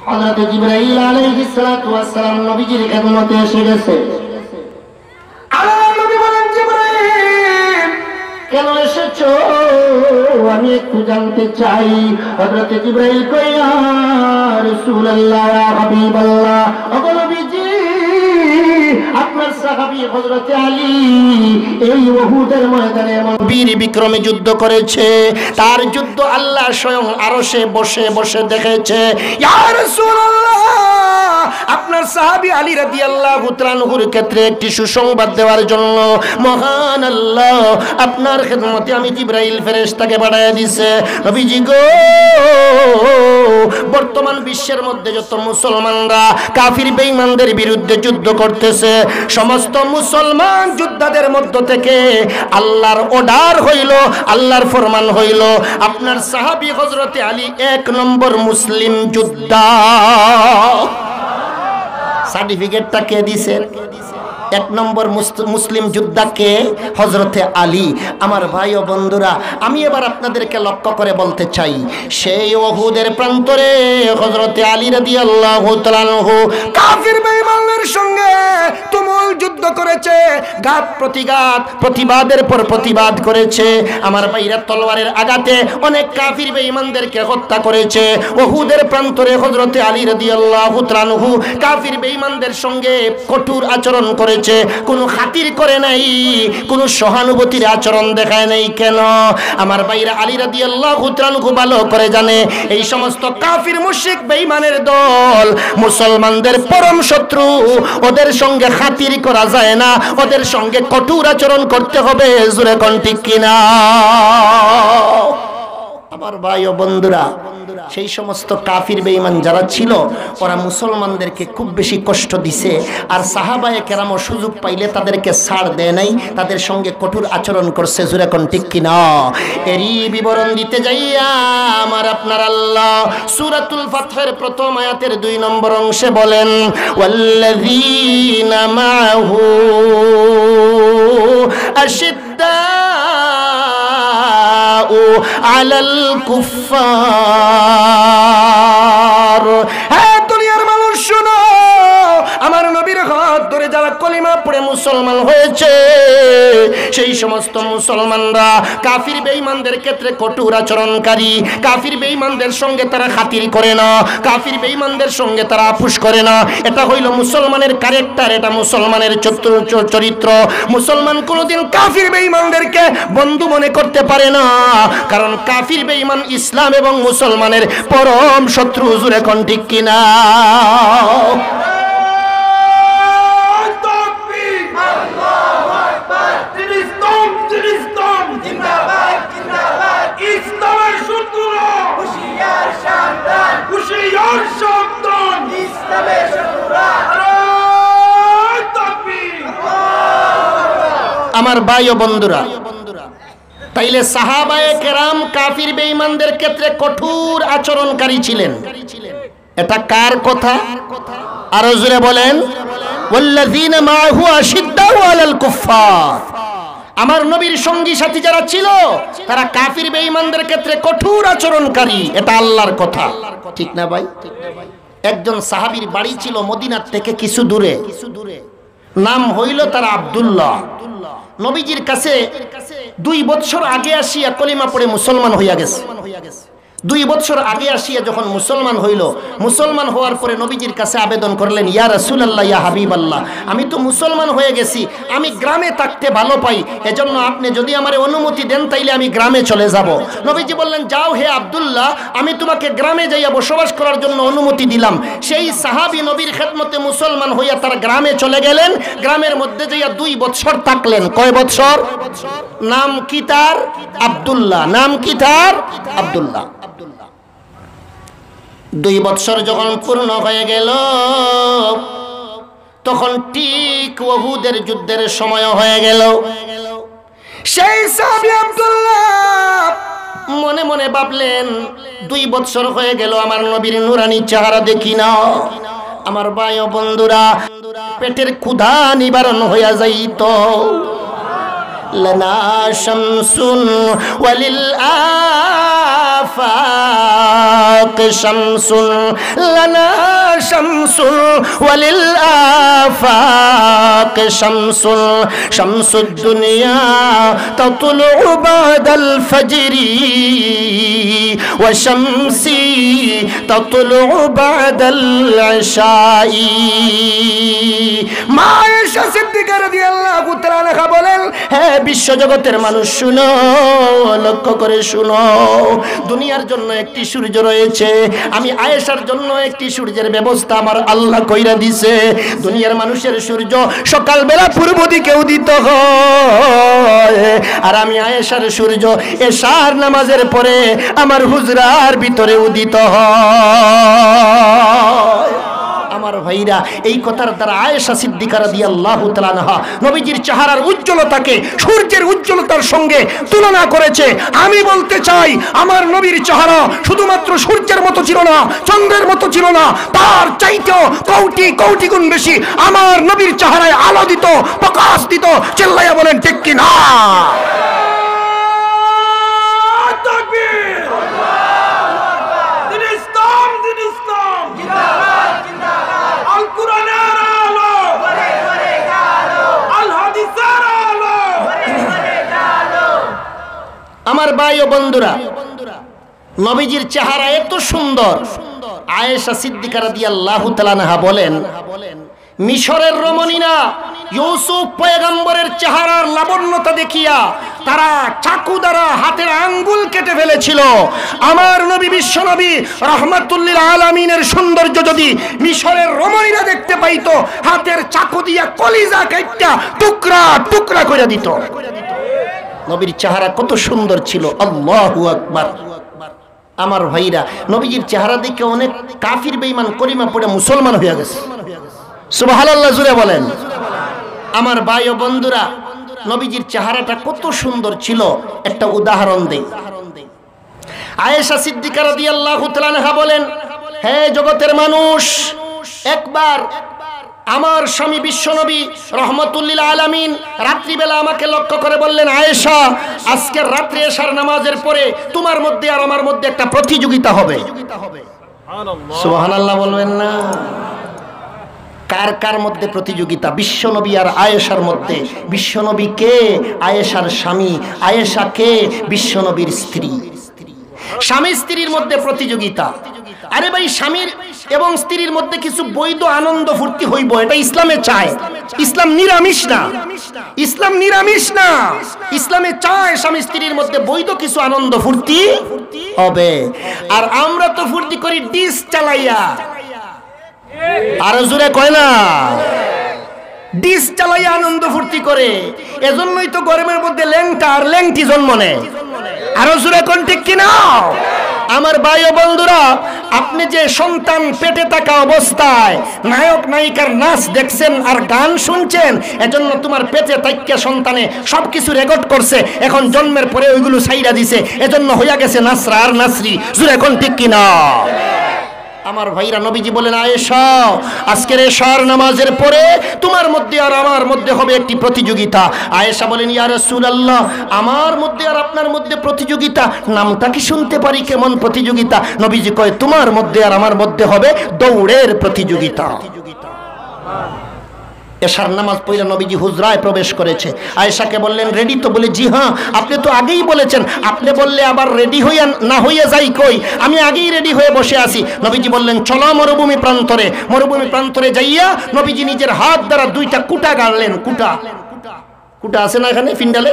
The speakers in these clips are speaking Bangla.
হযরত জিবরাইল আলাইহিস সালাতু ওয়াস সালাম নবীজির খেদমতে এসে গেছে। আল্লাহর নবী বলেন, জিবরাইল কেন এসেছো আমি একটু জানতে চাই। হযরত জিবরাইল কয়, ইয়া রাসূলুল্লাহ, ইয়া হাবিবাল্লাহ, ওগো নবীজি, আপনার সাহাবী হযরত আলী এই উহুদের ময়দানে বীর বিক্রমে যুদ্ধ করেছে। তার যুদ্ধ আল্লাহ স্বয়ং আরশে বসে বসে দেখেছে। ইয়া রাসূলুল্লাহ, আপনার সাহাবী আলী রাদিয়াল্লাহু তাআলা আনহুর ক্ষেত্রে একটি সুসংবাদ দেওয়ার জন্য মহান আল্লাহ আপনার খেদমতে আমি জিবরাইল ফেরেশতাকে পাঠিয়ে দিয়েছে। নবীজি গো, বর্তমান বিশ্বের মধ্যে যত মুসলমানরা কাফির বেঈমানদের বিরুদ্ধে যুদ্ধ করতেছে, সমস্ত মুসলমান যোদ্ধাদের মধ্য থেকে আল্লাহর অর্ডার হইল, আল্লাহর ফরমান হইল, আপনার সাহাবী হযরত আলী 1 নম্বর মুসলিম যোদ্ধা। সার্টিফিকেটটা কে দিয়েছেন? 1 নম্বর মুসলিম যোদ্ধাকে হযরতে আলী। আমার ভাই ও বন্ধুরা, আমি এবার আপনাদেরকে লক্ষ্য করে বলতে চাই, সেই উহুদের প্রান্তরে হযরতে আলী রাদিয়াল্লাহু তাআলা আনহু কাফির বেঈমানদের সঙ্গে তুমুল যুদ্ধ করেছে, ঘাত প্রতিঘাত, প্রতিবাদের পর প্রতিবাদ করেছে। আমার ভাইরা তলোয়ারের আঘাতে অনেক কাফির বেঈমানদেরকে হত্যা করেছে। উহুদের প্রান্তরে হযরতে আলী রাদিয়াল্লাহু তাআলা আনহু কাফির বেঈমানদের সঙ্গে কঠোর আচরণ করেছে, কোনো খাতির করে নাই, কোনো সহানুভূতির আচরণ দেখায় নাই। কেন? আমার ভাইরা আলী রাদিয়াল্লাহু তাআলা আনহু ভালো করে জানে এই সমস্ত কাফির মুশরিক বেঈমানের দল মুসলমানদের পরম শত্রু, ওদের সঙ্গে খাতির করা যায় না, ওদের সঙ্গে কঠোর আচরণ করতে হবে। জোরে কোন ঠিক কিনা? আমার ভাই ও বন্ধুরা, সেই সমস্ত কাফির বেঈমান যারা ছিল ওরা মুসলমানদেরকে খুব বেশি কষ্ট দিছে, আর সাহাবায়ে কেরামও সুযোগ পাইলে তাদেরকে ছাড় দেয় নাই, তাদের সঙ্গে কঠোর আচরণ করছে। জোরে কোন ঠিক কিনা? এরই বিবরণ দিতে যাইয়া আমার আপনার আল্লাহ সূরাতুল ফাতহের প্রথম আয়াতের 2 নম্বর অংশে বলেন, ওয়াল্লাযীনা মাহু আশিদ্দাউ আলাল কুফফার। হ্যাঁ দুনিয়ার মানুষ শোনো, আমার নবীর হাত ধরে যারা কলিমা পড়ে মুসলমান হয়েছে, সেই সমস্ত মুসলমানরা কাফির বেঈমানদের ক্ষেত্রে কঠোর আচরণকারী, কাফির বেঈমানদের সঙ্গে তারা খাতির করে না, কাফির বেঈমানদের সঙ্গে তারা আপোষ করে না। এটা হইল মুসলমানের ক্যারেক্টার, এটা মুসলমানের চরিত্র। মুসলমান কোনোদিন কাফির বেঈমানদেরকে বন্ধু মনে করতে পারে না, কারণ কাফির বেঈমান ইসলাম এবং মুসলমানের পরম শত্রু। জোরে কোন ঠিক কিনা? আমার ভাই ও বন্ধুরা, তাইলে সাহাবায়ে কেরাম কাফির বেঈমানদের ক্ষেত্রে কঠোর আচরণকারী ছিলেন। এটা কার কথা? আরো জোরে বলেন, ওয়াল্লাযীনা মাআহু আশিদ্দাউ আলাল কুফফার। আমার নবীর সঙ্গী সাথী যারা ছিল তারা কাফির বেঈমানদের ক্ষেত্রে কঠোর আচরণকারী। এটা আল্লাহর কথা, ঠিক না ভাই? একজন সাহাবীর বাড়ি ছিল মদিনার থেকে কিছু দূরে, নাম হইল তার আব্দুল্লাহ। নবীজির কাছে 2 বছর আগে আসিয়া কলিমা পড়ে মুসলমান হইয়া গেছে। 2 বছর আগে আসিয়া যখন মুসলমান হইল, মুসলমান হওয়ার পরে নবীজির কাছে আবেদন করলেন, ইয়া রাসূলুল্লাহ, ইয়া হাবিবাল্লাহ, আমি তো মুসলমান হয়ে গেছি, আমি গ্রামে থাকতে ভালো পাই, এজন্য আপনি যদি আমারে অনুমতি দেন তাইলে আমি গ্রামে চলে যাব। নবীজি বললেন, যাও হে আব্দুল্লাহ, আমি তোমাকে গ্রামে যাইয়া বসবাস করার জন্য অনুমতি দিলাম। সেই সাহাবী নবীর খেদমতে মুসলমান হইয়া তার গ্রামে চলে গেলেন। গ্রামের মধ্যে যাইয়া 2 বছর থাকলেন। কয় বছর? নাম কি তার? আব্দুল্লাহ। নাম কি তার? আব্দুল্লাহ। 2 বছর যখন পূর্ণ হয়ে গেল, তখন ঠিক উহুদের যুদ্ধের সময় হয়ে গেল। সেই সাহাবী আব্দুল্লাহ মনে মনে ভাবলেন, 2 বছর হয়ে গেল আমার নবীর নুরানি চেহারা দেখি না। আমার ভাই ও বন্ধুরা, পেটের ক্ষুধা নিবারণ হইয়া যাইত, লানা শামসুন ওয়ালিল আফাক শামসুন লানা শামসুন ওয়ালিল আফাক শামসুন শামসুদ দুনিয়া তাতলু বাদাল ফজরি ওয়া শামসি তাতলু বাদাল ইশাই। মা আয়েশা সিদ্দিকা রাদিয়াল্লাহু তাআলা বলেন, হে বিশ্বজগতের মানুষ শুনো, লক্ষ্য করে শুনো, দুনিয়ার জন্য একটি সূর্য রয়েছে, আমি আয়েশার জন্য একটি সূর্যের ব্যবস্থা আমার আল্লাহ কইরা দিছে। দুনিয়ার মানুষের সূর্য সকালবেলা পূর্ব দিকে উদিত হয়, আর আমি আয়েশার সূর্য এশার নামাজের পরে আমার হুজরার ভিতরে উদিত হয়। আমার ভাইরা, এই কথার দ্বারা আয়েশা সিদ্দিকা রাদিয়াল্লাহু তাআলা আনহা নবীজির চেহারার উজ্জ্বলতাকে সূর্যের উজ্জ্বলতার সঙ্গে তুলনা করেছে। আমি বলতে চাই, আমার নবীর চেহারা শুধুমাত্র সূর্যের মতো ছিল না, চন্দ্রের মতো ছিল না, তার চাইতেও কোটি কোটি গুণ বেশি আমার নবীর চেহারায় আলো দিত, প্রকাশ দিত। চিল্লাইয়া বলেন ঠিক কি না? আমার ভাই ও বন্ধুরা, নবীজির চেহারা এত সুন্দর। আয়েশা সিদ্দিকা রাদিয়াল্লাহু তাআলা আনহা বলেন, মিশরের রমণীরা ইউসুফ পয়গম্বরের চেহারার লাবণ্যতা দেখিয়া তারা চাকু দ্বারা হাতের আঙ্গুল কেটে ফেলেছিল। আমার নবী বিশ্ব নবী রাহমাতুল লিল আলামিনের সৌন্দর্য যদি মিশরের রমণীরা দেখতে পাইতো, হাতের চাকু দিয়া কলিজা কাইটা টুকরা টুকরা করে দিত। নবীর চেহারা কত সুন্দর ছিল, আল্লাহু আকবার। আমার ভাইরা, নবীজির চেহারা দেখে অনেক কাফির বেঈমান কলিমা পড়ে মুসলমান হয়ে গেছে। সুবহানাল্লাহ জুড়ে বলেন। আমার ভাই ও বন্ধুরা, নবীজির চেহারাটা কত সুন্দর ছিল, একটা উদাহরণ দেই। আয়েশা সিদ্দিকা রাদিয়াল্লাহু তাআলা আনহা বলেন, হে জগতের মানুষ, একবার আমার স্বামী বিশ্বনবী রাহমাতুল লিল আলামিন রাত্রিবেলা আমাকে লক্ষ্য করে বললেন, আয়েশা, আজকের রাত্রে এশার নামাজের পরে তোমার মধ্যে আর আমার মধ্যে একটা প্রতিযোগিতা হবে। সুবহানাল্লাহ বলবেন না? কার কার মধ্যে প্রতিযোগিতা? বিশ্বনবী আর আয়েশার মধ্যে। বিশ্বনবী কে? আয়েশার স্বামী। আয়েশা কে? বিশ্বনবীর স্ত্রী। স্বামী স্ত্রীর মধ্যে প্রতিযোগিতা। আরে ভাই, স্বামীর এবং স্ত্রীর মধ্যে কিছু বৈধ আনন্দ ফুর্তি হইব, এটা ইসলামে চায়। ইসলাম নিরামিষ না, ইসলাম নিরামিষ না। ইসলামে চায় স্বামী স্ত্রীর মধ্যে বৈধ কিছু আনন্দ ফুর্তি হবে। আর আমরা তো ফুর্তি করি ডিস চালাইয়া। আরো জোরে কয় না? ডিস চালাইয়া আনন্দ ফুর্তি করে। এজন্যই তো গরমের মধ্যে ল্যাংটা আর ল্যাংটি জন্ম নেয়। আরো জোরে কোন ঠিক কিনা? আমার ভাই ও বন্ধুরা, আপনি যে সন্তান পেটে থাকা অবস্থায় নায়ক নায়িকার নাচ দেখছেন আর গান শুনছেন, এজন্য তোমার পেটে থাকা সন্তানে সবকিছু রেকর্ড করছে, এখন জন্মের পরে ওইগুলো ছাইড়া দিছে, এজন্য হইয়া গেছে নাসরা আর নাসরি। জোরে কোন ঠিক কিনা? আমার ভাইরা, নবীজি বলেন, আয়েশা, আজকের এশার নামাজের পরে তোমার মধ্যে আর আমার মধ্যে হবে একটি প্রতিযোগিতা। আয়েশা বলেন, ইয়া রাসূলুল্লাহ, আমার মধ্যে আর আপনার মধ্যে প্রতিযোগিতা, নামটা কি শুনতে পারি? কেমন প্রতিযোগিতা? নবীজি কয়, তোমার মধ্যে আর আমার মধ্যে হবে দৌড়ের প্রতিযোগিতা। এশার নামাজ পড়ে নবীজি হুজরায় প্রবেশ করেছে। আয়েশাকে বললেন, রেডি তো? বলে, জি হ্যাঁ, আপনি তো আগেই বলেছেন। আপনি বললে আবার রেডি হইয়া না হইয়া যাই কই? আমি আগেই রেডি হয়ে বসে আছি। নবীজি বললেন, চলো মরুভূমি প্রান্তরে। মরুভূমি প্রান্তরে যাইয়া নবীজি নিজের হাত দ্বারা দুইটা কুটা গাড়লেন। কুটা কুটা আছে না এখানে পিন্ডালে?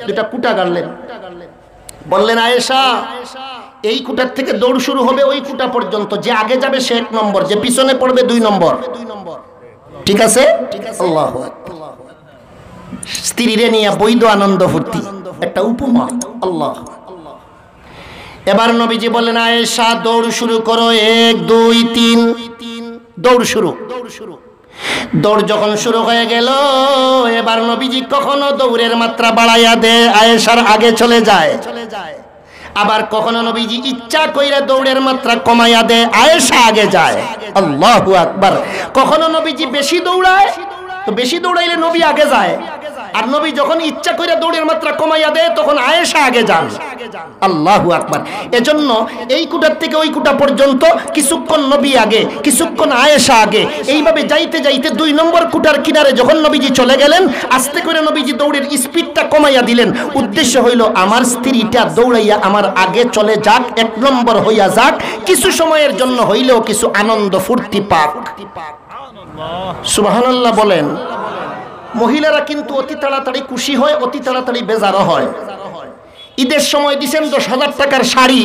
দুইটা কুটা গাড়লেন। বললেন, আয়েশা, এই কুটার থেকে দৌড় শুরু হবে ওই কুটা পর্যন্ত। যে আগে যাবে সে 1 নম্বর, যে পিছনে পড়বে 2 নম্বর। ঠিক আছে? আল্লাহু আকবার। স্ত্রীরে নিয়ে বৈধ আনন্দ ফুর্তি, একটা উপমা। আল্লাহ। এবার নবীজি বলেন, আয়েশা, দৌড় শুরু করো। 1 2 3 দৌড় শুরু। দৌড় যখন শুরু হয়ে গেল, এবার নবীজি কখনো দৌড়ের মাত্রা বাড়াইয়া দেয়, আয়েশার আগে চলে যায়। আবার কখনো নবীজি ইচ্ছা কইরা দৌড়ের মাত্রা কমাইয়া দেয়, আয়েশা আগে যায়। আল্লাহু আকবার। কখনো নবীজি বেশি দৌড়ায়, তো বেশি দৌড়াইলে নবী আগে যায়। আর নবী যখন ইচ্ছা করে দৌড়ের মাত্রা কমাইয়া দেয় তখন আয়েশা আগে যান। আল্লাহু আকবার। এজন্য এই কুটার থেকে ওই কুটা পর্যন্ত কিছুক্ষণ নবী আগে, কিছুক্ষণ আয়েশা আগে, এইভাবে যাইতে যাইতে 2 নম্বর কুটার কিনারে যখন নবীজি চলে গেলেন, আস্তে করে নবীজি দৌড়ের স্পিডটা কমাইয়া দিলেন। উদ্দেশ্য হইল আমার স্ত্রীটা দৌড়াইয়া আমার আগে চলে যাক, 1 নম্বর হইয়া যাক, কিছু সময়ের জন্য হইলেও কিছু আনন্দ ফুর্তি পাক। সুবহানাল্লাহ বলেন। মহিলারা কিন্তু অতি তাড়াতাড়ি খুশি হয়, অতি তাড়াতাড়ি বেজারও হয়। ঈদের সময় দিছেন 10,000 টাকার শাড়ি,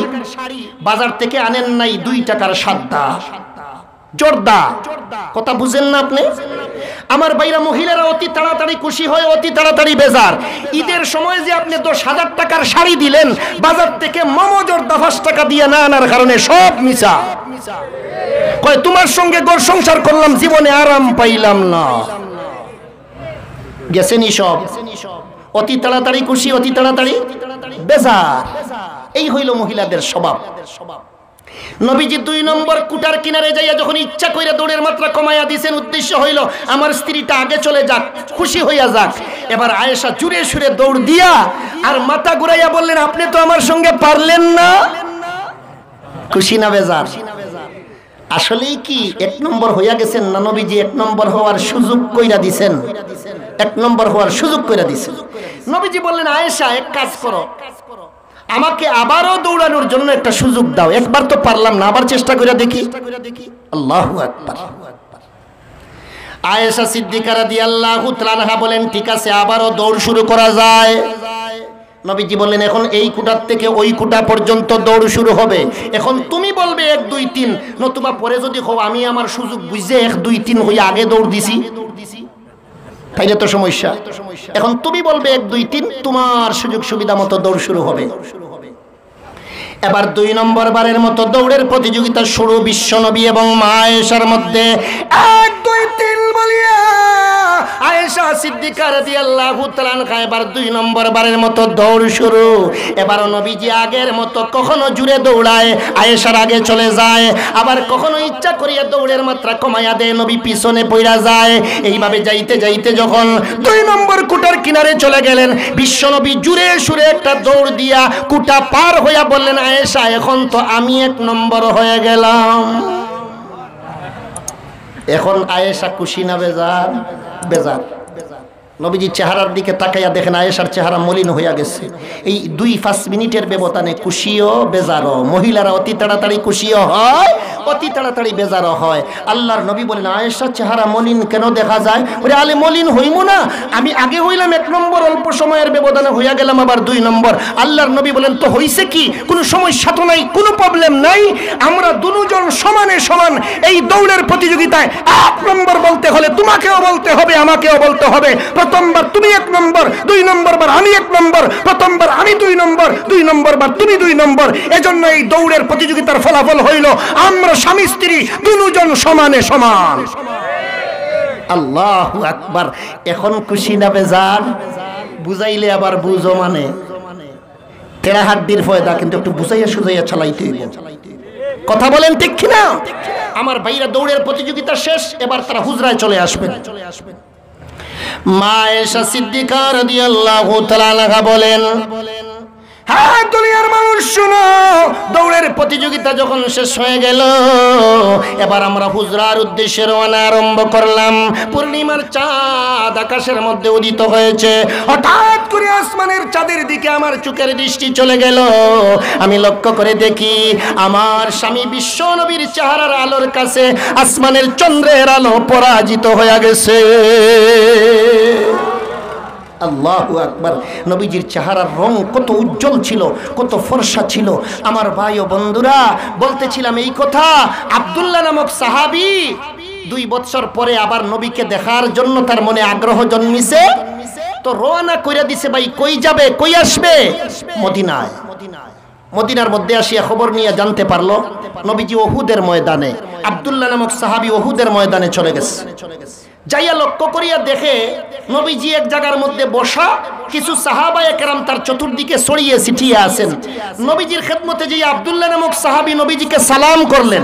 বাজার থেকে আনেন নাই 2 টাকার সাদা জর্দা। কথা বুঝেন না আপনি? আমার ভাইরা মহিলারা অতি তাড়াতাড়ি খুশি হয়, অতি তাড়াতাড়ি বেজার। ঈদের সময় যে আপনি 10,000 টাকার শাড়ি দিলেন, বাজার থেকে মোমো জর্দা 5 টাকা দিয়ে না আনার কারণে সব মিছা। কয় তোমার সঙ্গে ঘর সংসার করলাম, জীবনে আরাম পাইলাম না। গেছেনি সব। অতি তাড়াতাড়ি খুশি, অতি তাড়াতাড়ি বেজার। এই হইল মহিলাদের স্বভাব। নবীজি 2 নম্বর কুটার কিনারে যাইয়া যখন ইচ্ছা কইরা দৌড়ের মাত্রা কমাইয়া দিয়েছেন, উদ্দেশ্য হইল আমার স্ত্রীটা আগে চলে যাক, খুশি হইয়া যাক। এবার আয়েশা জুড়ে সুরে দৌড় দিয়া আর মাথা ঘুরাইয়া বললেন, আপনি তো আমার সঙ্গে পারলেন না। খুশি না বেজার? আসলেই কি 1 নম্বর হইয়া গেছেন না নবীজি 1 নম্বর হওয়ার সুযোগ কইরা দিছেন? 1 নম্বর হওয়ার সুযোগ কইরা দিছেন। নবীজি বললেন, আয়েশা এক কাজ করো, আমাকে আবারও দৌড়ানোর জন্য একটা সুযোগ দাও। একবার তো পারলাম না, আবার চেষ্টা করে দেখি। আল্লাহু আকবার। আয়েশা সিদ্দিকা রাদিয়াল্লাহু তাআলা আনহা বলেন, ঠিক আছে, আবারও দৌড় শুরু করা যায়। নবীজি বললেন, এখন এই কুটার থেকে ওই কুটা পর্যন্ত দৌড় শুরু হবে। এখন তুমি বলবে 1 2 3, নতুবা পরে যদি হও আমি আমার সুযোগ বুঝে 1 2 3 হইয়া আগে দৌড় দিছি, তাইলে তো সমস্যা। এখন তুমি বলবে 1 2 3, তোমার সুযোগ সুবিধা মতো দৌড় শুরু হবে। এবার 2 নম্বর বারের মতো দৌড়ের প্রতিযোগিতা শুরু বিশ্বনবী এবং মা আয়েশার মধ্যে। 1 2 3 বলিয়া আয়েশা সিদ্দিকা রাদিয়াল্লাহু তাআলা আনহা এবার 2 নম্বর বারের মতো দৌড় শুরু। এবার নবীজি আগের মতো কখনো জুড়ে দৌড়ায়, আয়েশার আগে চলে যায়, আবার কখনো ইচ্ছা করিয়া দৌড়ের মাত্রা কমাইয়া দেয়, নবী পিছনে পড়া যায়। এইভাবে যাইতে যাইতে যখন 2 নম্বর কুটার কিনারে চলে গেলেন, বিশ্বনবী জুড়ে সুরে একটা দৌড় দিয়া কুটা পার হইয়া বললেন, আয়েশা এখন তো আমি 1 নম্বর হয়ে গেলাম। এখন আয়েশা খুশি না বেজার? বেজার। নবীজির চেহারার দিকে তাকাইয়া দেখেন আয়েশার চেহারা মলিন হইয়া গেছে। এই 2-5 মিনিটের ব্যবধানে খুশিও বেজারও। মহিলারা অতি তাড়াতাড়ি খুশিও হয়, অতি তাড়াতাড়ি বেজারও হয়। আল্লাহর নবী বলেন, আয়েশার চেহারা মলিন কেন দেখা যায়? ওরে আলে মলিন হইমু না, আমি আগে হইলাম 1 নম্বর, অল্প সময়ের ব্যবধানে হইয়া গেলাম আবার 2 নম্বর। আল্লাহর নবী বলেন, তো হইছে কি? কোনো সমস্যা তো নাই, কোনো প্রবলেম নাই। আমরা দুজন সমানে সমান এই দৌড়ের প্রতিযোগিতায় 1 নম্বর বলতে হলে তোমাকেও বলতে হবে, আমাকেও বলতে হবে। প্রথমবার তুমি 1 নম্বর, 2 নম্বর বার আমি 1 নম্বর, প্রথমবার আমি 2 নম্বর, 2 নম্বর বার তুমি 2 নম্বর। এজন্য এই দৌড়ের প্রতিযোগিতার ফলাফল হইল আমরা স্বামী স্ত্রী দুজন সমানে সমান। আল্লাহু আকবার। এখন খুশি না বেজার? বুঝাইলে আবার বুঝো মানে তেরা হাড্ডির ফয়দা, কিন্তু একটু বুঝাইয়া সুজাইয়া চালাইতে হইব। কথা বলেন ঠিক কিনা? আমার ভাইরা দৌড়ের প্রতিযোগিতা শেষ, এবার তারা হুজরায় চলে আসবেন। মা আয়েশা সিদ্দিকা রাদিয়াল্লাহু তাআলা আনহা বলেন, হ্যাঁ দুনিয়ার মানুষ শুনো, দৌড়ের প্রতিযোগিতা যখন শেষ হয়ে গেল, এবার আমরা হুজরার উদ্দেশ্যে রওনা আরম্ভ করলাম। পূর্ণিমার চাঁদ আকাশের মধ্যে উদিত হয়েছে। হঠাৎ করে আসমানের চাঁদের দিকে আমার চোখের দৃষ্টি চলে গেল। আমি লক্ষ্য করে দেখি আমার স্বামী বিশ্ব নবীর চেহারার আলোর কাছে আসমানের চন্দ্রের আলো পরাজিত হয়ে গেছে। আল্লাহু আকবার। নবীজির চেহারার রং কত উজ্জ্বল ছিল, কত ফর্সা ছিল। আমার ভাই ও বন্ধুরা, বলতেছিলাম এই কথা, আব্দুল্লাহ নামক সাহাবী 2 বছর পরে আবার নবীকে দেখার জন্য তার মনে আগ্রহ জন্মিছে, তো রওনা কইরা দিছে। ভাই কই যাবে, কই আসবে? মদিনায়। মদিনার মধ্যে আসিয়া খবর নিয়ে জানতে পারলো নবীজি উহুদের ময়দানে, আব্দুল্লাহ নামক সাহাবী উহুদের ময়দানে চলে গেছে। যাইয়া লক্ষ্য করিয়া দেখে নবীজি এক জায়গার মধ্যে বসা, কিছু সাহাবায়ে কেরাম তার চতুর্দিকে ছড়িয়ে ছিটিয়ে আছেন। নবীজির খেদমতে যে আব্দুল্লাহ নামক সাহাবী নবীজিকে সালাম করলেন,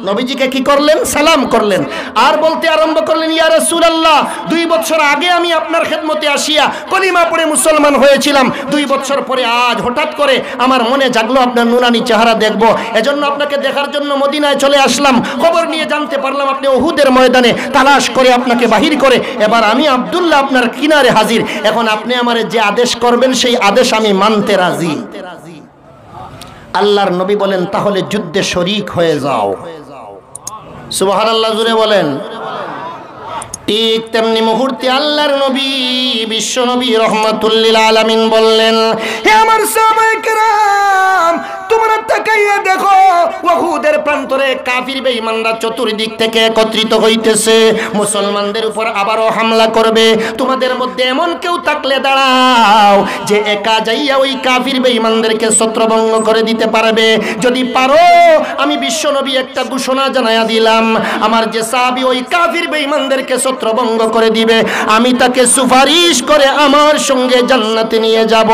নবীজিকে কি করলেন? সালাম করলেন আর বলতে আরম্ভ করলেন, ইয়া রাসূলুল্লাহ, 2 বছর আগে আমি আপনার খেদমতে আসিয়া কলিমা পড়ে মুসলমান হয়েছিলাম। 2 বছর পরে আজ হঠাৎ করে আমার মনে জাগলো আপনার নুরানি চেহারা দেখব, এজন্য আপনাকে দেখার জন্য মদিনায় চলে আসলাম। খবর নিয়ে জানতে পারলাম আপনি উহুদের ময়দানে, তালাশ করে আপনাকে বাহির করে এবার আমি আব্দুল্লাহ আপনার কিনারে হাজির। এখন আপনি আমারে যে আদেশ করবেন সেই আদেশ আমি মানতে রাজি। আল্লাহর নবী বলেন, তাহলে যুদ্ধে শরীক হয়ে যাও। সুবহানাল্লাহ, জুড়ে বলেন। ঠিক তেমনি মুহূর্তে আল্লাহর নবী বিশ্ব নবী রাহমাতুল লিল আলামিন বললেন, হে আমার সাহাবায়ে কেরাম, তোমরা তাকাইয়া দেখো, উহুদের প্রান্তরে কাফির বেঈমানরা চতুর্দিক থেকে একত্রিত হইতেছে, মুসলমানদের উপর আবারও হামলা করবে। তোমাদের মধ্যে এমন কেউ থাকলে দাঁড়াও যে একা যাইয়া ওই কাফির বেঈমানদেরকে ছত্রভঙ্গ করে দিতে পারবে। যদি পারো, আমি বিশ্ব নবী একটা ঘোষণা জানাইয়া দিলাম, আমার যে সাহাবী ওই কাফির বেঈমানদেরকে ছত্রভঙ্গ করে দিবে, আমি তাকে সুপারিশ করে আমার সঙ্গে জান্নাতে নিয়ে যাব।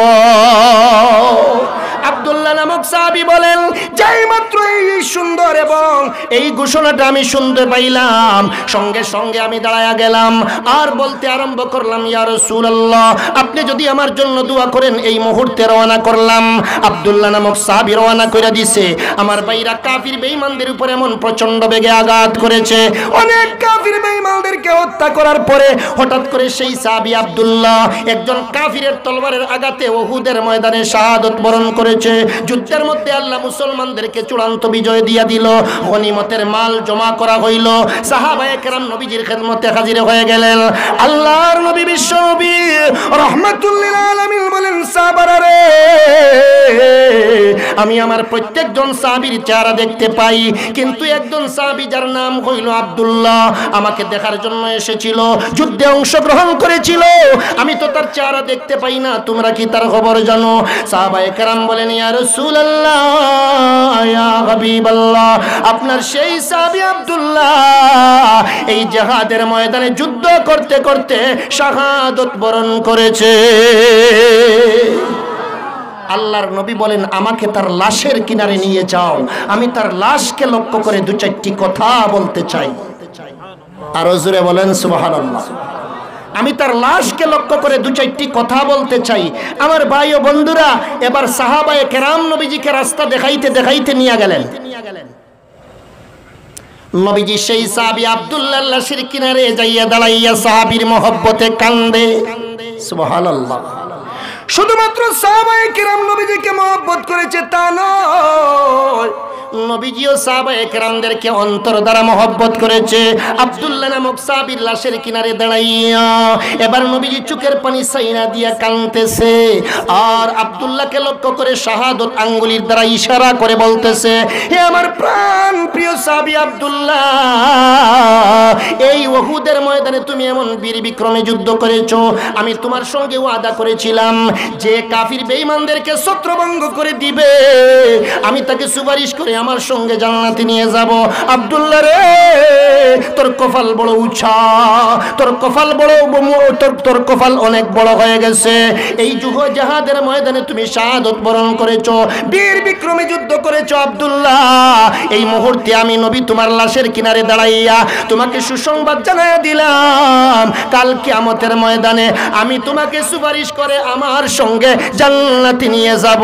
আব্দুল্লাহ নামক সাহাবী বলেন, যাই মাত্র এই সুন্দর এবং এই ঘোষণাটা আমি শুনতে পাইলাম, সঙ্গে সঙ্গে আমি দাঁড়ায়া গেলাম আর বলতে আরম্ভ করলাম, ইয়া রাসূলুল্লাহ, আপনি যদি আমার জন্য দোয়া করেন। এই মুহূর্তে রওনা করলাম। আব্দুল্লাহ নামক সাহাবী রওনা করে দিছে। আমার ভাইরা কাফির বেঈমানদের উপর এমন প্রচন্ড বেগে আঘাত করেছে, অনেক কাফির বেঈমানদেরকে হত্যা করার পরে হঠাৎ করে সেই সাহাবী আব্দুল্লাহ একজন কাফিরের তলবারের আঘাতে উহুদের ময়দানে শাহাদাত বরণ করে। যুদ্ধের মধ্যে আল্লাহ মুসলমানদেরকে চূড়ান্ত বিজয় দিয়া দিল। গনিমতের মাল জমা করা হইল। সাহাবায়ে কেরাম নবীজির খেদমতে হাজির হয়ে গেলেন। আল্লাহর নবী বিশ্ব নবী রাহমাতুল লিল আলামিন বলেন, সাহাবারা রে, আমি আমার প্রত্যেকজন সাহাবীর চেহারা দেখতে পাই, কিন্তু একজন সাহাবী যার নাম হইল আব্দুল্লাহ আমাকে দেখার জন্য এসেছিল, যুদ্ধে অংশগ্রহণ করেছিল, আমি তো তার চেহারা দেখতে পাই না, তোমরা কি তার খবর জানো? সাহাবায়ে কেরাম বলেন, ইয়া রাসূলুল্লাহ, ইয়া হাবিবাল্লাহ, আপনার সেই সাহাবী আব্দুল্লাহ এই জিহাদের ময়দানে যুদ্ধ করতে করতে শাহাদাত বরণ করেছে। আল্লাহর নবী বলেন, আমাকে তার লাশের কিনারে নিয়ে যাও, আমি তার লাশকে লক্ষ্য করে 2-4টি কথা বলতে চাই। আর জোরে বলেন সুবহানাল্লাহ। আমি তার লাশকে লক্ষ্য করে 2-4টি কথা বলতে চাই। আমার ভাই ও বন্ধুরা, এবার সাহাবায়ে কেরাম নবীজিকে রাস্তা দেখাইতে দেখাইতে নিয়ে গেলেন। নবীজি সেই সাহাবী আব্দুল্লাহর লাশের কিনারে যাইয়া দাঁড়াইয়া সাহাবীর মহব্বতে কান্দে। সুবহানাল্লাহ। শুধুমাত্র সাহাবায়ে কেরাম নবীজিকে মহব্বত করেছে তা নয়, নবীজিও সাহাবায়ে কেরামদেরকে অন্তর দ্বারা মহব্বত করেছে। আব্দুল্লাহ নামক সাহাবীর লাশের কিনারে দাঁড়াইয়া এবার নবীজি চোখের পানি সাইনা দিয়া কাঁদতেছে আর আব্দুল্লাহকে লক্ষ্য করে শাহাদাত আঙ্গুলির দ্বারা ইশারা করে বলতেছে, হে আমার প্রাণ প্রিয় সাহাবী আব্দুল্লাহ, এই উহুদের ময়দানে তুমি এমন বীর বিক্রমে যুদ্ধ করেছো, আমি তোমার সঙ্গে ওয়াদা করেছিলাম যে কাফির বেঈমানদেরকে ছত্রভঙ্গ করে দিবে, আমি তাকে সুপারিশ করে আমার সঙ্গে জান্নাতে নিয়ে যাব। আব্দুল্লাহ রে, তোর কপাল বড় উঁচা, তোর কপাল বড়, তোর কপাল অনেক বড় হয়ে গেছে। এই যুগ জিহাদের ময়দানে তুমি শাহাদাত বরণ করেছো, বীর বিক্রমে যুদ্ধ করেছো আব্দুল্লাহ। এই মুহূর্তে আমি নবী তোমার লাশের কিনারে দাঁড়াইয়া তোমাকে সুসংবাদ জানাইয়া দিলাম, কাল কিয়ামতের ময়দানে আমি তোমাকে সুপারিশ করে আমার সঙ্গে জান্নাতে নিয়ে যাব।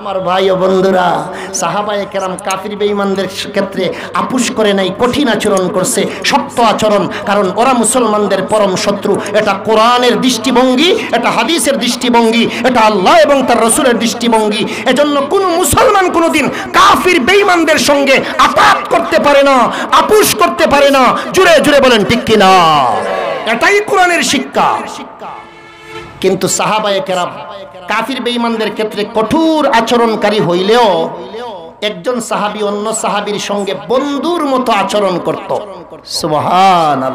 আমার ভাই ও বন্ধুরা, সাহাবায়ে কেরাম কাফির বেঈমানদের ক্ষেত্রে আপুস করে নাই, কঠিন আচরণ করছে, শক্ত আচরণ, কারণ ওরা মুসলমানদের পরম শত্রু। এটা কোরআনের দৃষ্টিভঙ্গি, এটা হাদিসের দৃষ্টিভঙ্গি, এটা আল্লাহ এবং তার রাসূলের দৃষ্টিভঙ্গি। এজন্য কোনো মুসলমান কোনোদিন কাফির বেঈমানদের সঙ্গে আতাত করতে পারে না, আপুস করতে পারে না। জুড়ে জুড়ে বলেন ঠিক কিনা? এটাই কোরআনের শিক্ষা। কিন্তু সাহাবায়ে কেরাম কাফির বেঈমানদের ক্ষেত্রে কঠোর আচরণকারী হইলেও একজন সাহাবী অন্য সাহাবীর সঙ্গে বন্ধুর মতো আচরণ করত। সুবহানাল্লাহ।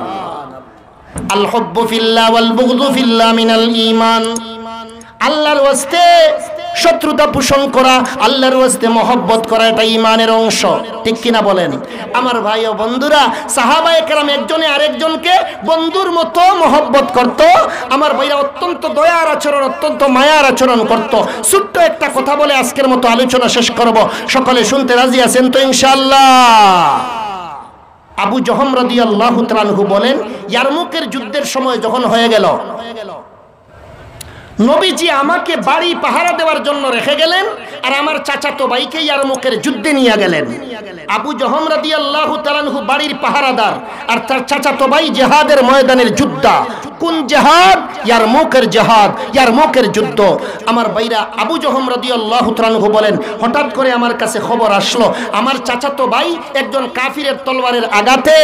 আল হুব্বু ফিল্লাহ ওয়াল বুগদু ফিল্লাহ মিনাল ঈমান। আল্লাহর ওয়াস্তে শত্রুতা পোষণ করা, আল্লাহর ওয়াস্তে মহব্বত করা, এটা ঈমানের অংশ, ঠিক কিনা বলেন? আমার ভাই ও বন্ধুরা, সাহাবায়ে কেরাম একজনে আরেকজনকে বন্ধুর মতো মহব্বত করত। আমার ভাইরা অত্যন্ত দয়ার আচরণ, অত্যন্ত মায়ার আচরণ করত। ছোট্ট একটা কথা বলে আজকের মতো আলোচনা শেষ করব। সকলে শুনতে রাজি আছেন তো ইনশাআল্লাহ? আবু জহম রাদিয়াল্লাহু তাআলা আনহু বলেন, ইয়ারমুকের যুদ্ধের সময় যখন হয়ে গেল, নবীজি আমাকে বাড়ি পাহারা দেওয়ার জন্য রেখে গেলেন, আর আমার চাচাতো ভাইকে ইয়ারমুকের যুদ্ধে নিয়ে গেলেন। আবু জহম রাদিয়াল্লাহু তাআলা আনহু বাড়ির পাহারাদার, আর তার চাচাতো ভাই জিহাদের ময়দানের যোদ্ধা। কোন জিহাদ? ইয়ারমুকের জিহাদ, ইয়ারমুকের যুদ্ধ। আমার ভাইরা, আবু জহম রাদিয়াল্লাহু তাআলা আনহু বলেন, হঠাৎ করে আমার কাছে খবর আসলো আমার চাচাতো ভাই একজন কাফিরের তলোয়ারের আঘাতে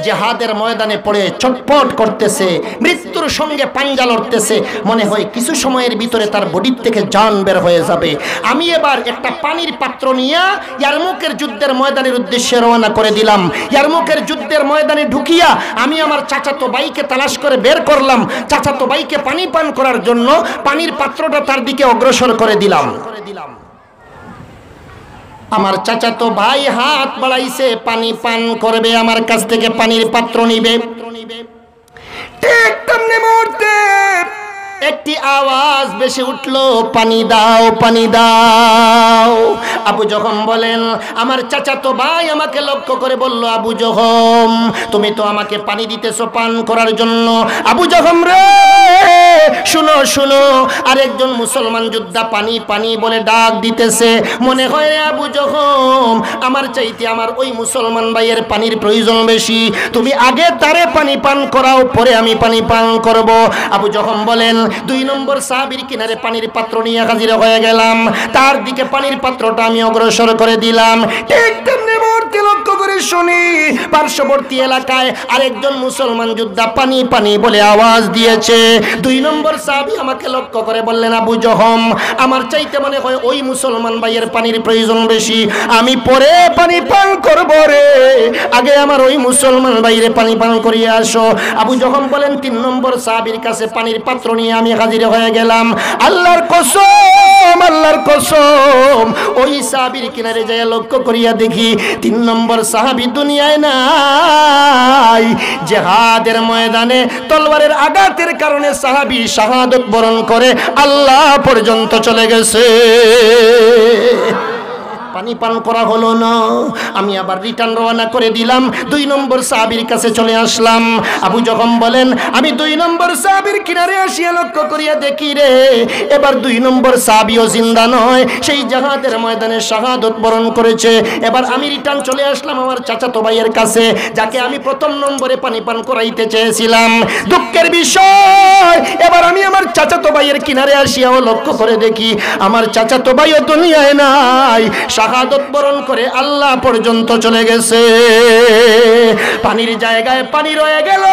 জিহাদের ময়দানে পড়ে ছটফট করতেছে, মৃত্যুর সঙ্গে পাঞ্জা লড়তেছে। মনে হয় কিছু সময়ের ভিতরে তার বডি থেকে জান বের হয়ে যাবে। আমি এবার একটা পানির পাত্র নিয়ে ইয়ারমুকের যুদ্ধের ময়দানের উদ্দেশ্যে রওনা করে দিলাম। ইয়ারমুকের যুদ্ধের ময়দানে ঢুকিয়া আমি আমার চাচাতো ভাইকে তালাশ করে বের করলাম। চাচাতো ভাইকে পানি পান করার জন্য পানির পাত্রটা তার দিকে অগ্রসর করে দিলাম। আমার চাচাতো ভাই হাত বাড়াইছে, পানি পান করবে, আমার কাছ থেকে পানির পাত্র নিবে। ঠিক তেমনি মুহূর্তে একটি আওয়াজ বেশি উঠলো, পানি দাও, পানি দাও। আবু জহম বলেন, আমার চাচাতো ভাই আমাকে লক্ষ্য করে বলল, আবু জহম, তুমি তো আমাকে পানি দিতেছো পান করার জন্য। আবু জহম রে, শুনো শুনো, আরেকজন মুসলমান যোদ্ধা পানি পানি বলে ডাক দিতেছে। মনে হয় আবু জহম আমার চাইতে আমার ওই মুসলমান ভাইয়ের পানির প্রয়োজন বেশি, তুমি আগে তারে পানি পান করাও, পরে আমি পানি পান করব। আবু জহম বলেন, 2 নম্বর সাহাবীর কিনারে পানির পাত্র নিয়ে হাজির হয়ে গেলাম, তার দিকে পানির পাত্রটা আমি অগ্রসর করে দিলাম। ঠিক তেমনি মুহূর্তে লক্ষ্য করে শুনি পার্শ্ববর্তী এলাকায় আরেকজন মুসলমান যোদ্ধা পানি পানি বলে আওয়াজ দিয়েছে। 2 নম্বর সাহাবী আমাকে লক্ষ্য করে বললেন, আবু জহম আমার চাইতে মনে হয় ওই মুসলমান ভাইয়ের পানির প্রয়োজন বেশি, আমি পরে পানি পান করব রে, আগে আমার ওই মুসলমান ভাইয়ের পানি পান করিয়ে আসো। আবু জহম বলেন, 3 নম্বর সাহাবীর কাছে পানির পাত্র নিয়ে আমি হাজির হয়ে গেলাম। আল্লাহর কসম, আল্লাহর কসম, ওই সাহাবীর কিনারে যায় লক্ষ্য করিয়া দেখি 3 নম্বর সাহাবী দুনিয়ায় নাই। জিহাদের ময়দানে তলোয়ারের আঘাতের কারণে সাহাবী শাহাদত বরণ করে আল্লাহ পর্যন্ত চলে গেছে। পানি পান করা হলো না, আমি আবার রিটার্ন রওনা করে দিলাম। 2 নম্বর সাহাবীর কাছে চলে আসলাম। আবু জহম বলেন, আমি 2 নম্বর সাহাবীর কিনারে আসিয়া লক্ষ্য করিয়া দেখি রে, এবার 2 নম্বর সাহাবীও জিন্দা নয়, সেই জিহাদের ময়দানে শাহাদত বরণ করেছে। এবার আমি রিটার্ন চলে আসলাম আমার চাচাতো ভাইয়ের কাছে, যাকে আমি 1ম নম্বরে পানি পান করাইতে চেয়েছিলাম। দুঃখের বিষয়, এবার আমি আমার চাচাতো ভাইয়ের কিনারে আসিয়াও লক্ষ্য করে দেখি আমার চাচাতো ভাইও দুনিয়ায় নাই, শাহাদত বরণ করে আল্লাহ পর্যন্ত চলে গেছে। পানির জায়গায় পানি রয়ে গেল,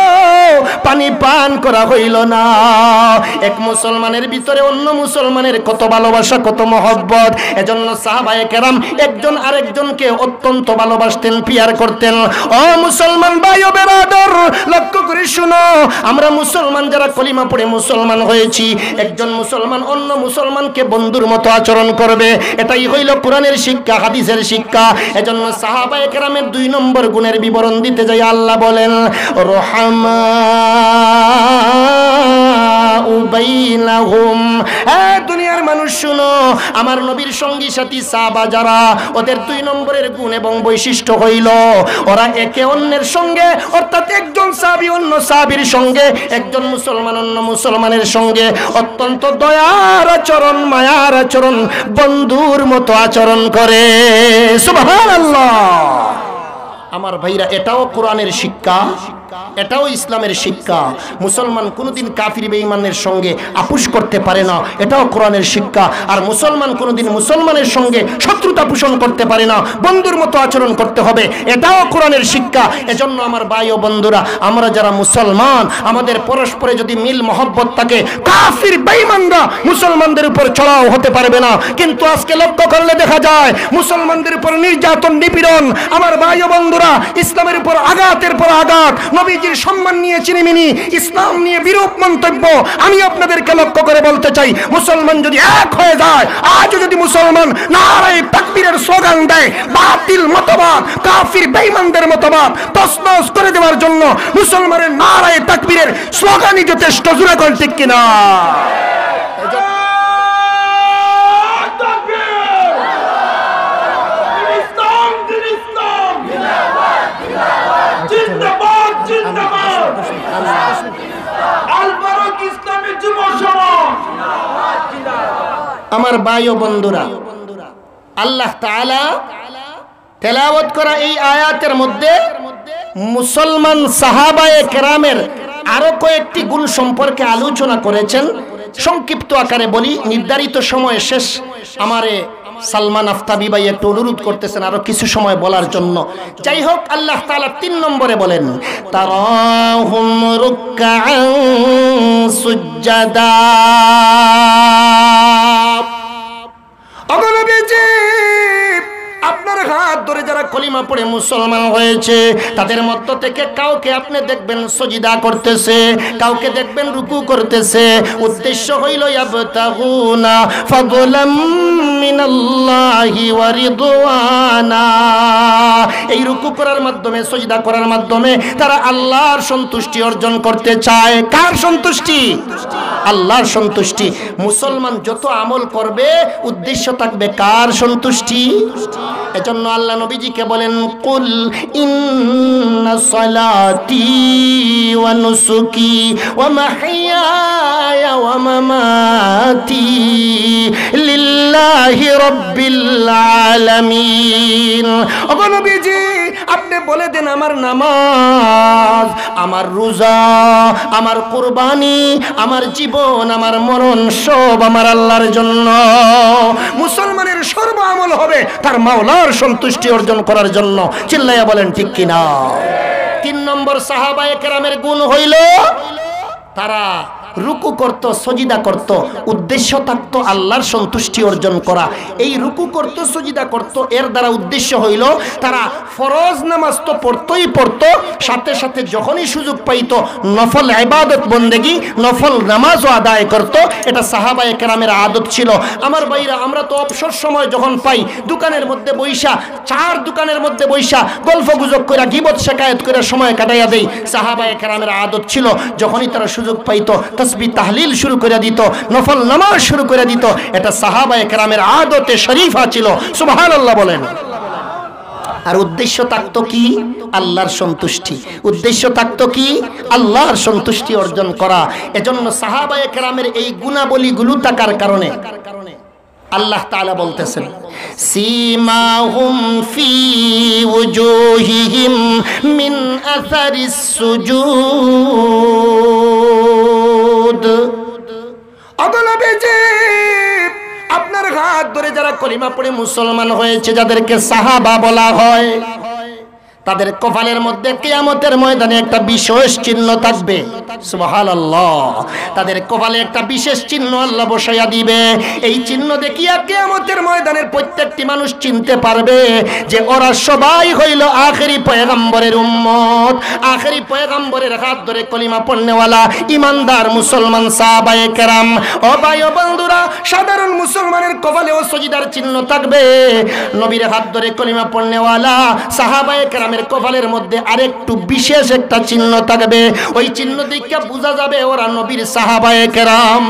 পানি পান করা হইল না। এক মুসলমানের ভিতরে অন্য মুসলমানের কত ভালোবাসা, কত মহব্বত। এজন্য সাহাবায়ে কেরাম একজন আরেকজনকে অত্যন্ত ভালোবাসতেন, পিয়ার করতেন। ও মুসলমান ভাই ও বেরাদর, লক্ষ্য করে শুনো, আমরা মুসলমান যারা কলিমা পড়ে মুসলমান হয়েছি, একজন মুসলমান অন্য মুসলমানকে বন্ধুর মতো আচরণ করবে, এটাই হইল কোরআনের শিক্ষা, হাদিসের শিক্ষা। এজন্য সাহাবায়ে কেরামের 2 নম্বর গুণের বিবরণ দিতে যাই আল্লাহ বলেন, রহমা বাইনাহুম। দুনিয়ার মানুষ শুনো, আমার নবীর সঙ্গী সাথী সাহাবা যারা, ওদের 2 নম্বরের গুণ এবং বৈশিষ্ট্য হইল ওরা একে অন্যের সঙ্গে, অর্থাৎ একজন সাহাবী অন্য সাহাবীর সঙ্গে, একজন মুসলমান অন্য মুসলমানের সঙ্গে অত্যন্ত দয়ার আচরণ, মায়ার আচরণ, বন্ধুর মতো আচরণ করে। সুবহানাল্লাহ। আমার ভাইরা, এটাও কোরআনের শিক্ষা, এটাও ইসলামের শিক্ষা। মুসলমান কোনোদিন কাফির বেঈমানের সঙ্গে আপোষ করতে পারে না, এটাও কোরআনের শিক্ষা। আর মুসলমান কোনোদিন মুসলমানের সঙ্গে শত্রুতা পোষণ করতে পারে না, বন্ধুর মতো আচরণ করতে হবে, এটাও কোরআনের শিক্ষা। এজন্য আমার ভাই ও বন্ধুরা, আমরা যারা মুসলমান, আমাদের পরস্পরে যদি মিল মহব্বত থাকে, কাফির বেঈমানরা মুসলমানদের উপর চড়াও হতে পারবে না। কিন্তু আজকে লক্ষ্য করলে দেখা যায় মুসলমানদের উপর নির্যাতন, নিপীড়ন। আমার ভাই ও বন্ধুরা, ইসলামের উপর আঘাতের পর আঘাত, নবীজির সম্মান নিয়ে চিনিমিনি, ইসলাম নিয়ে বিরূপ মন্তব্য, আমি আপনাদেরকে লক্ষ্য করে বলতে চাই, মুসলমান যদি এক হয়ে যায়, আজও যদি মুসলমান নারায়ে তাকবীরের স্লোগান দেয়, বাতিল মতবাদ, কাফির বেঈমানদের মতবাদ তছনছ করে দেওয়ার জন্য মুসলমানের নারায়ে তাকবীরের স্লোগানই যথেষ্ট। জোরে বল ঠিক কিনা? আমার ভাই ও বন্ধুরা, আল্লাহ তাআলা তেলাওয়াত করা এই আয়াতের মধ্যে মুসলমান সাহাবায়ে কেরামের আরো কয়েকটি গুণ সম্পর্কে আলোচনা করেছেন। সংক্ষিপ্ত আকারে বলি, নির্ধারিত সময় শেষ। আমারে সালমান আফতাবি ভাই একটু অনুরোধ করতেছেন আরো কিছু সময় বলার জন্য। যাই হোক, আল্লাহ তাআলা 3 নম্বরে বলেন, তারাহুম রুকআন সুজদা। অগণবিজি, আপনার হাত ধরে যারা কলিমা পড়ে মুসলমান হয়েছে, তাদের মধ্য থেকে কাউকে আপনি দেখবেন সজিদা করতেছে, কাউকে দেখবেন রুকু করতেছে। উদ্দেশ্য হইল ইয়াবতাগুনা ফাদলাম মিনাল্লাহি ওয়া রিদওয়ানা। এই রুকু করার মাধ্যমে, সজিদা করার মাধ্যমে তারা আল্লাহর সন্তুষ্টি অর্জন করতে চায়। কার সন্তুষ্টি? আল্লাহর সন্তুষ্টি। মুসলমান যত আমল করবে উদ্দেশ্য থাকবে কার সন্তুষ্টি? এজন্য আল্লাহ নবীজিকে বলেন, কুল ইন্না সালাতি ওয়া নুসুকি ওয়া মাহইয়ায়া ওয়া মামাতি লিল্লাহি রাব্বিল আলামিন। ওগো নবীজি, আপনি বলে দেন, আমার নামাজ, আমার রোজা, আমার কুরবানি, আমার জীবন, আমার মরণ সব আমার আল্লাহর জন্য। মুসলমানের সর্ব আমল হবে তার মাওলার সন্তুষ্টি অর্জন করার জন্য। চিল্লাইয়া বলেন ঠিক কিনা? 3 নম্বর সাহাবায়ে কেরামের গুণ হইল তারা রুকু করত, সজিদা করত, উদ্দেশ্য থাকতো আল্লাহর সন্তুষ্টি অর্জন করা। এই রুকু করত, সজিদা করত, এর দ্বারা উদ্দেশ্য হইল তারা ফরজ নামাজ তো পড়তই পড়তো, সাথে সাথে যখনই সুযোগ পাইত নফল ইবাদত বন্দেগি, নফল নামাজও আদায় করত। এটা সাহাবায়ে কেরামের আদত ছিল। আমার ভাইরা, আমরা তো অবসর সময় যখন পাই, দোকানের মধ্যে বইসা, 4 দোকানের মধ্যে বইসা গল্প গুজব করে, গীবত শেখায়েত করে সময় কাটাইয়া দেই। সাহাবায়ে কেরামের আদত ছিল, যখনই তারা সুযোগ পাইত তাসবিহ তাহলিল শুরু করে দিত, নফল নামাজ শুরু করে দিত। এটা সাহাবায়ে কেরামের আদতে শরীফা ছিল। সুবহানাল্লাহ বলেন। আর উদ্দেশ্য থাকতো কি? আল্লাহর সন্তুষ্টি। উদ্দেশ্য থাকতো কি? আল্লাহর সন্তুষ্টি অর্জন করা। এজন্য সাহাবায়ে কেরামের এই গুণাবলীগুলো থাকার কারণে আল্লাহ তাআলা বলতেছেন, সীমাহুম ফি উজুহিহিম মিন আসারিস সুজুদ। অগণবিজি, আপনার হাত ধরে যারা কলিমা পড়ে মুসলমান হয়েছে, যাদেরকে সাহাবা বলা হয়, তাদের কপালের মধ্যে কিয়ামতের ময়দানে একটা বিশেষ চিহ্ন থাকবে। সুবহানাল্লাহ। তাদের কপালে একটা বিশেষ চিহ্ন আল্লাহ বসাইয়া দিবে। এই চিহ্ন দেখিয়া কিয়ামতের ময়দানের প্রত্যেকটি মানুষ চিনতে পারবে যে ওরা সবাই হইল আখেরি পয়গম্বরের উম্মত। আখেরি পয়গম্বরের হাত ধরে কলিমা পড়নেওয়ালা ইমানদার মুসলমান সাহাবায়ে কেরাম। ও ভাই ও বন্ধুরা, সাধারণ মুসলমানের কপালেও সজিদার চিহ্ন থাকবে। নবীর হাত ধরে কলিমা পড়নেওয়ালা সাহাবায়ে কেরাম কপালের মধ্যে আরেকটু বিশেষ একটা চিহ্ন থাকবে। ওই চিহ্ন দেখে বোঝা যাবে ওরা নবীর সাহাবায়ে কেরাম।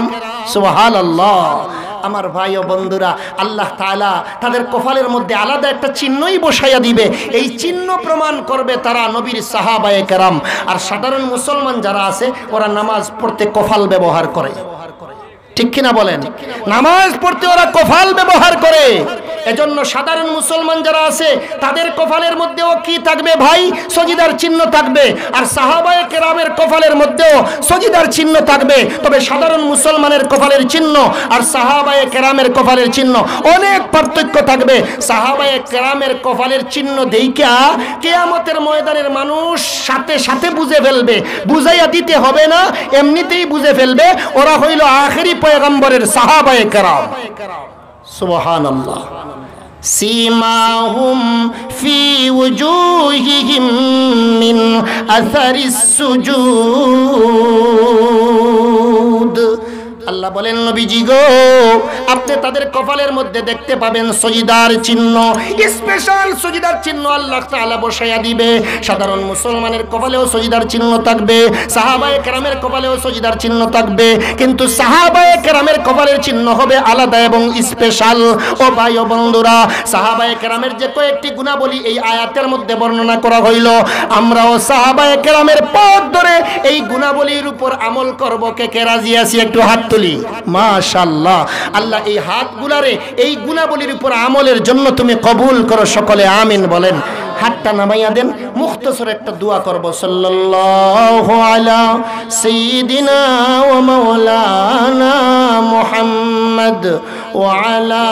সুবহানাল্লাহ। আমার ভাই ও বন্ধুরা, আল্লাহ তাআলা তাদের কপালের মধ্যে আলাদা একটা চিহ্নই বসাইয়া দিবে। এই চিহ্ন প্রমাণ করবে তারা নবীর সাহাবায়ে কেরাম। আর সাধারণ মুসলমান যারা আছে, ওরা নামাজ পড়তে কপাল ব্যবহার করে। ঠিক কিনা বলেন? নামাজ পড়তে ওরা কপাল ব্যবহার করে। এজন্য সাধারণ মুসলমান যারা আছে, তাদের কপালের মধ্যেও কি থাকবে ভাই? সজিদার চিহ্ন থাকবে। আর সাহাবায়ে কেরামের কপালের মধ্যেও সজিদার চিহ্ন থাকবে। তবে সাধারণ মুসলমানের কপালের চিহ্ন আর সাহাবায়ে কেরামের কপালের চিহ্ন অনেক পার্থক্য থাকবে। সাহাবায়ে কেরামের কপালের চিহ্ন দেইখা কিয়ামতের ময়দানের মানুষ সাথে সাথে বুঝে ফেলবে, বুঝাইয়া দিতে হবে না, এমনিতেই বুঝে ফেলবে ওরা হইল আখেরি পয়গম্বরের সাহাবায়ে কেরাম। সুবহানাল্লাহ। سيماهم في وجوههم من أثر السجود আল্লাহ বলেন নবীজি গো আপনি তাদের কপালের মধ্যে দেখতে পাবেন সজদার চিহ্ন স্পেশাল সজদার চিহ্ন আল্লাহ তাআলা বসায়া দিবে সাধারণ মুসলমানের কপালেও সজদার চিহ্ন থাকবে সাহাবায়ে কেরামের কপালেও সজদার চিহ্ন থাকবে কিন্তু সাহাবায়ে কেরামের কপালের চিহ্ন হবে আলাদা এবং স্পেশাল ও ভাই ও বন্ধুরা সাহাবায়ে কেরামের যে কয়েকটি গুণাবলী এই আয়াতের মধ্যে বর্ণনা করা হইল আমরাও সাহাবায়ে কেরামের পথ ধরে এই গুণাবলীর উপর আমল করব কে কে রাজি আছি একটু হাত তুলি মাশাআল্লাহ আল্লাহ এই হাতগুলারে এই গুণাবলীর উপর আমলের জন্য তুমি কবুল করো সকলে আমিন বলেন হাতটা নামাইয়া দেন মুখতসর একটা দোয়া করব সাল্লাল্লাহু আলা সাইয়্যিদিনা ওয়া মাওলানা মুহাম্মদ ওয়া আলা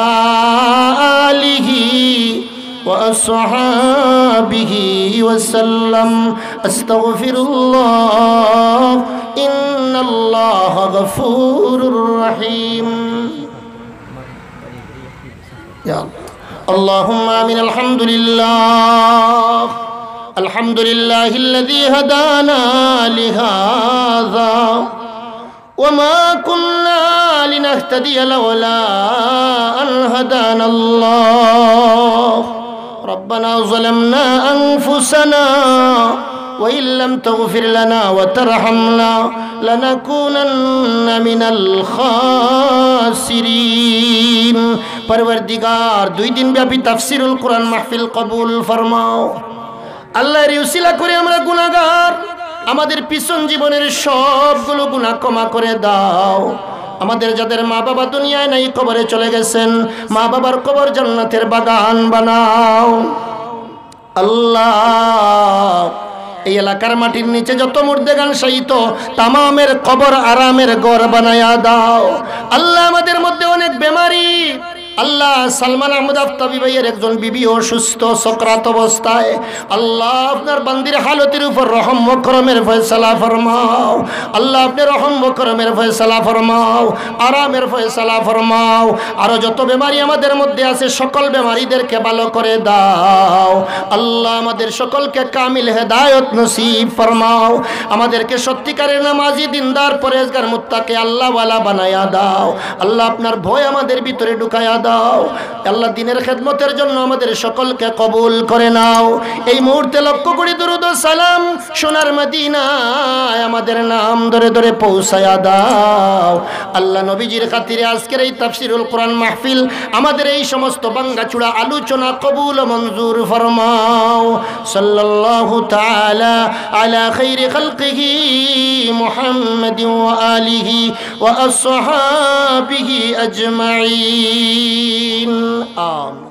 আলিহি وأصحابه وسلم أستغفر الله إن الله غفور رحيم يا اللهم آمين الحمد لله الذي هدانا لهذا وما كنا لنهتدي لولا أن هدانا الله ربنا ظلمنا أنفسنا وإن لم تغفر لنا وترحمنا لنكونن من الخاسرين परवरदिगार 2 दिन ব্যাপী তাফসীরুল কোরআন মাহফিল কবুল ফরমাও আল্লাহর উসিলা করে আমরা গুনাহগার আমাদের পিছন জীবনের সবগুলো গুনাহ ক্ষমা করে দাও আমাদের যাদের মা বাবা দুনিয়ায় নাই কবরে চলে গেছেন মা বাবার কবর জান্নাতের বাগান বানাও আল্লাহ এই এলাকার মাটির নিচে যত মুর্দেগান শায়িত তামামের কবর আরামের ঘর বানায়া দাও আল্লাহ আমাদের মধ্যে অনেক বেমারি আল্লাহ সালমান আহমদ আফতাবি ভাইয়ের একজন বিবি অসুস্থ সকরাত অবস্থায় আল্লাহ আপনার বান্দির হালতের উপর রহম ও করমের ফয়সালা ফরমাও আল্লাহ আপনি রহম ও করমের ফয়সালা ফরমাও আরামের ফয়সালা ফরমাও আরো যত বেমারি আমাদের মধ্যে আছে সকল বেমারিদেরকে ভালো করে দাও আল্লাহ আমাদের সকলকে কামিল হেদায়েত নসিব ফরমাও আমাদেরকে সত্যিকারের নামাজি দিনদার পরেজগার মুত্তাকি আল্লাহওয়ালা বানায়া দাও আল্লাহ আপনার ভয় আমাদের ভিতরে ঢুকায়া দাও আল্লাহ দিনের খেদমতের জন্য আমাদের সকলকে কবুল করে নাও এই মুহূর্তে লক্ষ্য করি দরুদ ও সালাম সোনার মদিনায় আমাদের নাম ধরে ধরে পৌঁছায়া দাও আল্লাহ নবীজির খাতিরে আজকের এই তাফসীরুল কোরআন মাহফিল আমাদের এই সমস্ত ভাঙ্গাচুরা আলোচনা কবুল ও মঞ্জুর ফরমাও সাল্লাল্লাহু তাআলা আলা খাইরি খালকিহি মুহাম্মাদিন ওয়া আলিহি ওয়া আসহাবিহি আজমাইন آمين